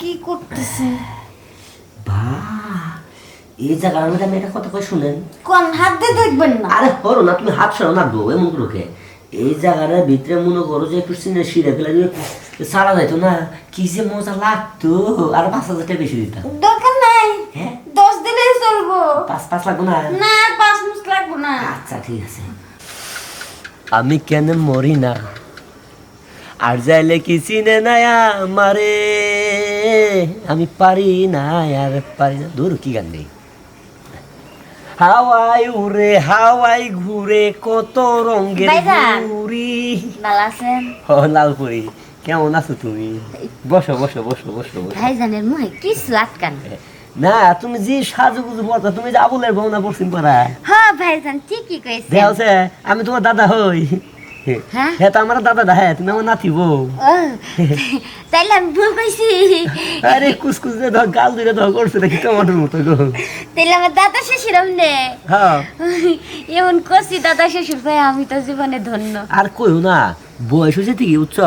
কি করতেছেন? বা এই জায়গার মধ্যে আমি একটা কথা কই শুনেন। কোন হাত দিয়ে দেখবেন না? আরে করো না, তুমি হাত সরাও না, দো এমন লোকে এই জায়গার ভিতরে মনে করো যে একটু চিনে সিঁড়ে ফেলে দিয়ে সারা যাইতো না, কি যে মজা লাগতো। আর 5,000 টাকা বেশি দিতাম। দরকার নাই। হ্যাঁ 10 দিলেই চলবো। 5 লাগবো না? না 5 মিনিট লাগবো না। আচ্ছা ঠিক আছে। আমি কেন মরি না, আর যাইলে কি চিনে না আমারে, আমি পারি না আর পারি না। দূর কি গান নেই। হাওয়াই উড়ে হাওয়াই ঘুরে কত রঙের ভাইজান। ঘুরি। ভালো আছেন? ও লালপুরি, কেমন আছো তুমি? বসো বসো বসো বসো বসো। ভাইজানের মুখে কিছু আটকান। না তুমি যে সাজুগুজু পড়তা, তুমি যে আবুলের বউ না পড়ছিন পারা। হ্যাঁ ভাইজান ঠিকই কইছেন। দেখছে আমি তোমার দাদা হই। হ্যাঁ? হ্যাঁ তো আমার দাদা দা, হ্যাঁ তুমি আমার নাতি বউ। ও, তাইলে আমি ভুল কইছি। আরে কুসকুস দিয়ে ধর, গাল দিয়ে ধর করছে নাকি টমাটোর মতো গো। তাইলে আমার দাদা শ্বশুর আমনে। হ্যাঁ এমন করছি দাদা শ্বশুর ভাই, আমি তো জীবনে ধন্য। আর কইও না, বয়স হয়েছে ঠিকই উচ্চ।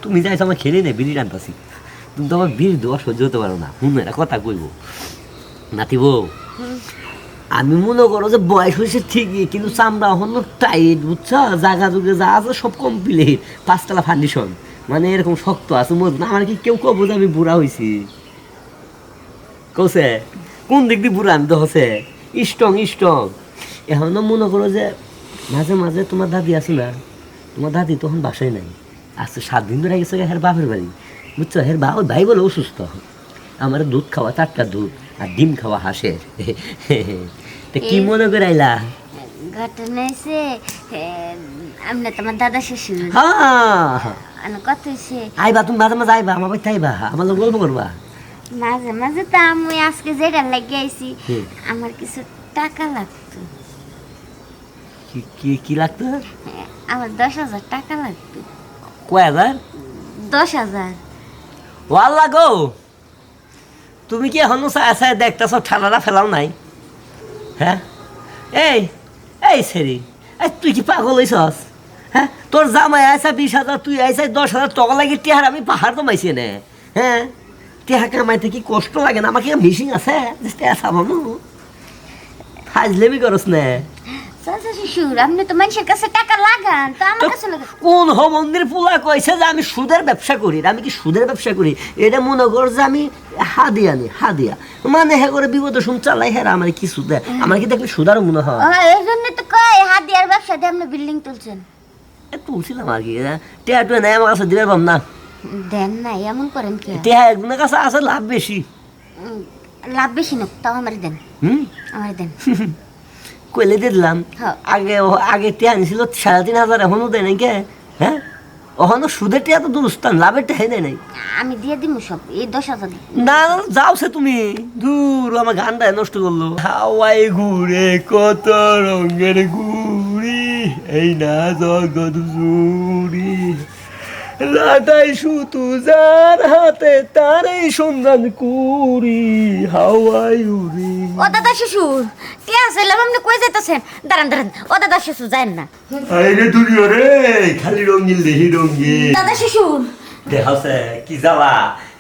তুমি যাইছো আমার খেলে নে, বিড়ি টানতাছি। তুমি তো আমার বিড়ি দেওয়া সহ্য হতে পারো না। হুম একটা কথা কইব নাতি বউ, আমি মনে করো যে বয়স হয়েছে ঠিকই, কিন্তু চামড়া হলো টাইট বুঝছো, জায়গা যুগে যা আছে সব কমপ্লিট, 5 তলা ফান্ডিশন, মানে এরকম শক্ত আছে মজবুত। আমার কি কেউ কব যে আমি বুড়া হয়েছি? কৌছে কোন দিক দিয়ে বুড়া? আমি তো হচ্ছে স্ট্রং স্ট্রং। এখনো মনে করো যে মাঝে মাঝে তোমার দাদি আছে না, তোমার দাদি তখন বাসায় নাই, আজকে 7 দিন ধরে গেছে হের বাপের বাড়ি বুঝছো। হের বা ওই ভাই বলে অসুস্থ, আমার দুধ খাওয়া 4টা দুধ আর ডিম খাওয়া হাঁসের। তা কি মনে করে আইলা? ঘটনা এসে আমনে তোমার দাদা শ্বশুর হ্যাঁ কত হয়েছে। আইবা তুমি মাঝে মাঝে আইবা, আমার বাড়িতে আইবা, আমার লোক গল্প করবা। মাঝে মাঝে তো আমি আজকে যেটা লাগিয়ে আইছি, হুম। আমার কিছু টাকা লাগতো। কি কি কি লাগতো? আমার 10,000 টাকা লাগতো। কয় হাজার? 10,000। ওয়াল্লা গো, তুমি কি এখনো চায় চায় দেখতেছ ঠান্ডাটা ফেলাও নাই? হ্যাঁ এই এই সেরি, এই তুই কি পাগল হইছস? হ্যাঁ তোর জামাই আইসা 20,000, তুই আইসা 10,000 টাকা লাগে টিহার, আমি পাহাড় তো মাইছি নে। হ্যাঁ টিহা কামাইতে কি কষ্ট লাগে না? আমাকে মিশিং আছে সামানো ফাজলেমি করস না। চাচা শ্বশুর আপনি তো মানুষের কাছে টাকা লাগান, তো আমার কাছে লাগান। কোন মন্দির পোলা কইছে যে আমি সুদের ব্যবসা করি? আমি কি সুদের ব্যবসা করি? এটা মনে কর যে আমি হাদিয়া নি, হাদিয়া মানে হ্যাঁ করে বিপদ শুন চালাই, হ্যাঁ আমার কিছু দেয়, আমার কি দেখলে সুদারও মনে হয়? এই জন্য তো কয় হাত দিয়ার ব্যবসা দিয়ে আপনি বিল্ডিং তুলছেন। তুলছিলাম আর কি, টেহা টুয়া নেই আমার কাছে দিবে পাম না। দেন না এমন করেন কি? টেহা একজনের কাছে আছে লাভ বেশি। লাভ বেশি না, তাও আমার দেন, হুম আমার দেন। কইলে দিয়ে দিলাম। হ্যাঁ। আগে আগে টেহা নিছিল 3,500, এখনো দেয় নাই কে? হ্যাঁ ওখানে সুদের টেহা তো দুরস্থান, লাভের টেহাই দেয় নাই। আমি দিয়ে দিব সব, এই 10,000। না যাও সে তুমি দূর, আমার গানটা নষ্ট করলো। হাওয়াই ঘুরে কত রঙের ঘুরি, এই না জগৎ জুড়ি, লাটাই সুতু যার হাতে তারই সন্ধান কুড়ি, হাওয়াই উড়ি। ও দাদা শ্বশুর কে আসলাম, আপনি কই যাইতেছেন? দাঁড়ান দাঁড়ান, ও দাদা শ্বশুর যান না। আরে দুনিয়া রে, খালি রঙিন দেহি রঙিন। দাদা শ্বশুর দেখাছে কি জ্বালা।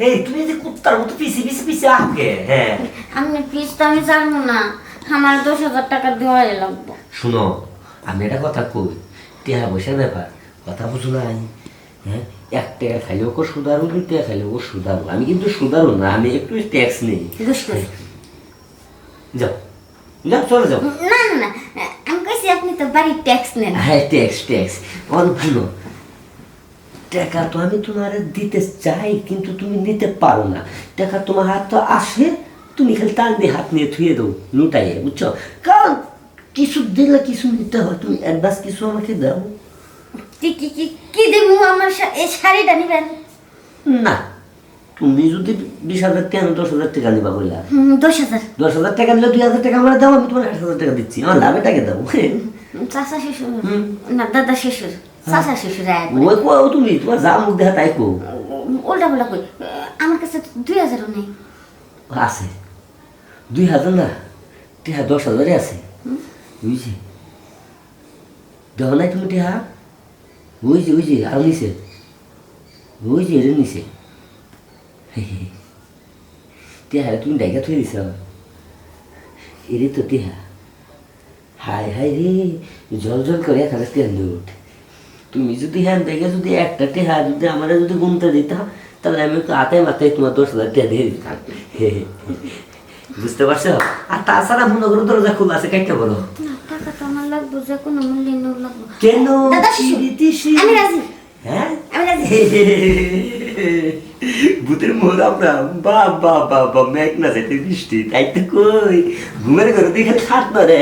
এই তুমি যে কুত্তার মতো পিছি পিছি পিছি আগে। হ্যাঁ আপনি প্লিজ, তো আমি জানবো না, আমার 10,000 টাকা দেওয়াই লাগবে। শুনো, আমি একটা কথা কই, টেহা পয়সার ব্যাপার, কথা বুঝো নাই? হ্যাঁ 1 টাকা খাইলেও কো সুদারু, 2 টাকা খাইলেও কো সুদারু। আমি কিন্তু সুদারু না, আমি একটু ট্যাক্স নেই। বুঝতে যাও যাও চলে যাও। না না না, আমি কইছি আপনি তো বাড়ির ট্যাক্স নেন। হ্যাঁ ট্যাক্স ট্যাক্স অনেকগুলো টাকা তো আমি তোমার দিতে চাই, কিন্তু তুমি নিতে পারো না। টাকা তোমার হাত তো আসে, তুমি খালি টান দিয়ে হাত নিয়ে থুয়ে দাও লুটাইয়ে, বুঝছো? কারণ কিছু দিলে কিছু নিতে হয়, তুমি অ্যাডভান্স কিছু আমাকে দাও। কি কি কি কি দেবো? আমার এই শাড়িটা নিবেন? না তুমি যদি 20,000 টাকা 10,000 টাকা নিবা বললা, 10,000। 10,000 টাকা দিলে 2,000 টাকা আমরা দাও, আমি তোমার 8,000 টাকা দিচ্ছি, আমার লাভে টাকা দাও। চাচা শ্বশুর না দাদা শ্বশুর? চাচা শ্বশুর ওই কো তুমি তোমার যা মুখ দেখা তাই কো। উল্টা পাল্টা কই, আমার কাছে 2,000ও নেই। আছে 2,000 না, টিহা 10,000 আছে বুঝছি। দেখো নাই তুমি টিহা? বুঝছি বুঝছি, আরো নিচে ওই যে এর নিচে টেহা তুমি ডাইকা থুই দিছ এরে তো টেহা হাই হাই রে জল জল করে এখানে তেল উঠ তুমি যদি হ্যাঁ দেখে যদি একটা টেহা যদি আমার যদি গুনতে দিতা তাহলে আমি তো আতায় মাথায় তোমার 10,000 টাকা দিয়ে দিতাম বুঝতে পারছো? আর তাছাড়া মনে করো দরজা খোলা আছে কাইটা বলো না, টাকা তো আমার লাগবে, যে কোনো মূল্যে নোট লাগবে। কেন দাদা, শিশু, আমি রাজি। হ্যাঁ আমি রাজি। ভূতের মোর আমরা বা মেঘ না যেতে বৃষ্টি তাই তো কই ঘুমের ঘরে দেখে খাট না রে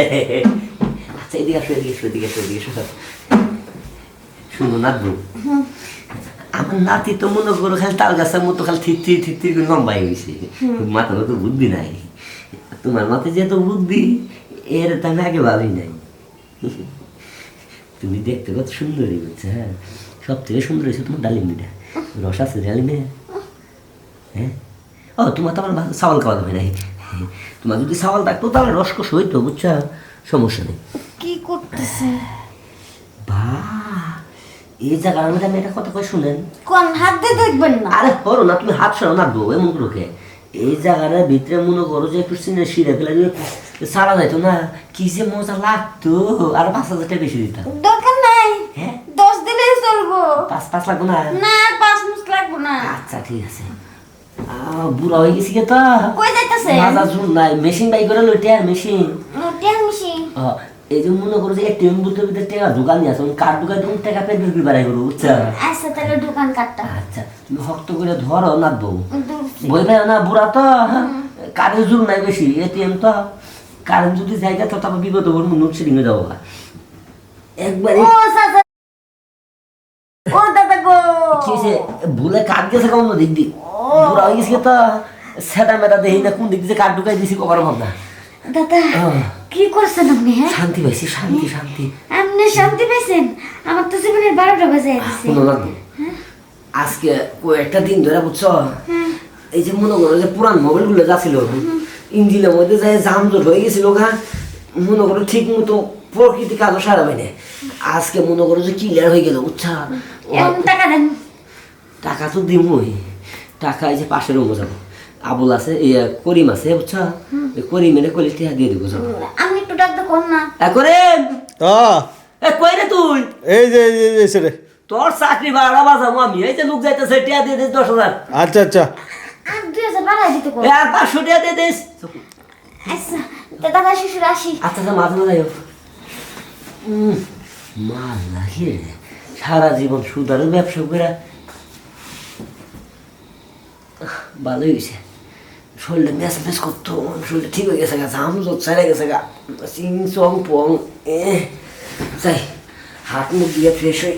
আচ্ছা এদিকে আসো এদিকে আসো শুনো নাচবো আমার নাতি তো মনে করো খালি তাল গাছের মতো খালি থির করে লম্বাই হয়েছে মাথা তো বুদ্ধি নাই তোমার মাথায় যে তো বুদ্ধি এর তো আমি আগে ভাবি নাই তুমি দেখতে কত সুন্দরই বুঝছো হ্যাঁ সব থেকে সুন্দর হয়েছে তোমার ডালিমিটা রস আছে ডালিমে হ্যাঁ ও তোমার তো আমার চাওয়াল খাওয়া যাবে নাই তোমার যদি চাওয়াল থাকতো তাহলে রসকস হইতো বুঝছো সমস্যা নেই কি করতেছে? বা এই জায়গার মধ্যে আমি একটা কথা কই শুনেন কোন হাত দিয়ে দেখবেন না? আরে করো না তুমি হাত সরাও না দো এমন করোকে এই জায়গার ভিতরে মনে করো যে একটু সিনে সিঁড়ে ফেলে যদি সারা যাইতো না কি যে মজা লাগতো আর 5,000 টাকা বেশি দিতাম দরকার নাই, হ্যাঁ 10 দিলেই চলবো। 5 লাগবো না না, 5 মাস লাগবো না। আচ্ছা ঠিক আছে বুড়া হয়ে গেছি কে তো কই যাইতাছে? মাজা চুল নাই মেশিন বাই করে লইতে আর মেশিন নোটিয়া মিশি। এই যে মনে করো যে এটিএম বুথের ভিতরে টাকা ঢুকান নিয়ে আসো কার্ড ঢুকাই তুমি টাকা পেট ঢুকি বাড়াই করবো বুঝছো আচ্ছা, তাহলে দোকান কাটটা আচ্ছা তুমি শক্ত করে ধরো না দো দূরছি। বই ভাই না বুড়া তো কারেন্ট জোর নাই বেশি এটিএম তো কারেন্ট যদি জায়গা তো তারপর বিপদ হবো নোট সেটিং হয়ে যাবো একবারে ও সাসা, ও দাদা গো, কি হয়েছে ভুলে কাট গেছে কোন দিক দি বুড়া হয়ে গেছে তো সেটা মেটা দেখি না কোন দিক দিয়ে কাঠ ঢুকাই দিছি কবার ভাবনা দাদা কি করছেন আপনি? হ্যাঁ, শান্তি পাইছি শান্তি আপনি শান্তি পেয়েছেন? আমার তো জীবনের 12টা বাজে দিছে। শোনো না আজকে কয়েকটা দিন ধরে বুঝছো এই যে মনে করো যে পুরান মোবাইল গুলো যাচ্ছিল ইঞ্জিনের মধ্যে যায় জামজট হয়ে গেছিল গা মনে করো ঠিক মতো প্রকৃতি কাজও সারাবে না আজকে মনে করো যে ক্লিয়ার হয়ে গেল বুঝছা এখন টাকা দেন। টাকা তো দিমই টাকা এই যে পাশের রুমে যাবো আবুল আছে করিম আছে বুঝছো করিমের কোয়ালিটি দিয়ে দেবো যাবো আমি একটু ডাকতে কোন না। করিম হ্যাঁ কই রে তুই এই যে এসে রে তোর চাকরি বাড়া বাজাবো আমি এই যে লোক যাইতেছে টিয়া দিয়ে দিস 10,000 আচ্ছা আচ্ছা আর 2000 বাড়াই দিতে কোন। আর 500 টাকা দিয়ে দিস আচ্ছা, তো দাদা শ্বশুর আসি। আচ্ছা মাঝে মাঝে মাল লাগে সারা জীবন সুদারের ব্যবসা করে ভালোই হয়েছে শরীরটা ম্যাচ ম্যাচ করতো শরীরটা ঠিক হয়ে গেছে গা জাম জোট ছেড়ে গেছে গা চিং চং পং যাই হাত মুখ দিয়ে ফ্রেশ হই